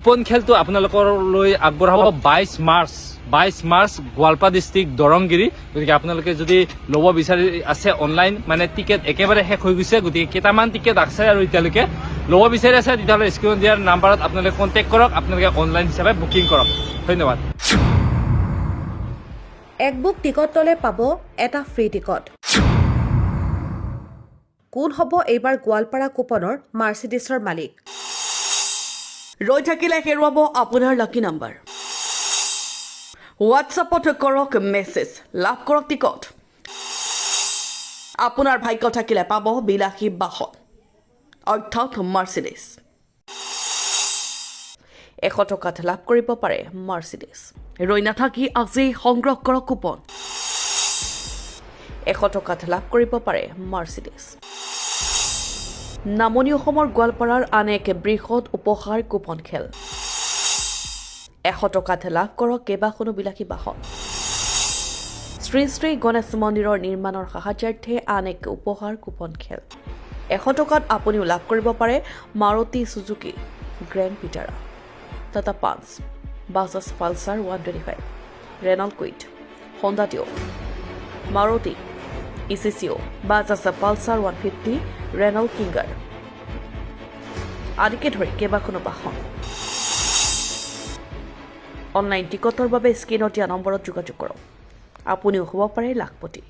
coupon খেলটো আপোনালোকলৈ আগবঢ়াব 22 মাৰ্চ গোৱালপাৰা ডিষ্ট্ৰিক্ট দৰংগিৰি গতিকে আপোনালোকে যদি ল'ব বিচাৰি আছে অনলাইন মানে টিকেট একেবাৰে শেষ হৈ গৈছে গতিকে কেইটামান টিকেট আছে আৰু এতিয়ালৈকে ল'ব বিচাৰি আছে তেতিয়াহ'লে স্ক্ৰীনত দিয়াৰ নাম্বাৰত আপোনালোকে কণ্টেক্ট কৰক আপোনালোকে অনলাইন হিচাপে বুকিং কৰক ধন্যবাদ এক বুক টিকট ল'লে পাব এটা ফ্ৰী টিকট কোন হ'ব এইবাৰ গোৱালপাৰা কুপনৰ মাৰ্চিডিছৰ মালিক ৰৈ থাকিলে হেৰুৱাব আপোনাৰ লাকি নাম্বাৰ হোৱাটছআপত কৰক মেছেজ লাভ কৰক টিকট আপোনাৰ ভাগ্য থাকিলে পাব বিলাসী বাহন অৰ্থাৎ মাৰ্চিডিছ 100 টকাত লাভ কৰিব পাৰে মাৰ্চিডিছ ৰৈ নাথাকি আজি সংগ্ৰহ কৰক কুপন 100 টকাত লাভ কৰিব পাৰে মাৰ্চিডিছ নামনি অসমৰ গোৱালপাৰাৰ আন এক বৃহৎ উপহাৰ কুপন খেল 100 টকাত লাভ কৰক কেইবাখনো বিলাসী বাহন শ্ৰী শ্ৰী গণেশ মন্দিৰৰ নিৰ্মাণৰ সাহায্যাৰ্থে আন এক উপহাৰ কুপন খেল 100 টকাত আপুনিও লাভ কৰিব পাৰে Maruti Suzuki Grand Vitara Tata Punch Bajaj Pulsar 125 Renault Kwid Honda Dio Maruti ইচিচিঅ বাজাজ পালচাৰ 150 ৰেনল্ট কিংগাৰ আদিকে ধৰি কেইবাখনো বাহন অনলাইন টিকটৰ বাবে স্ক্ৰীনত দিয়া নম্বৰত যোগাযোগ কৰক আপুনিও হ'ব পাৰে লাখপতি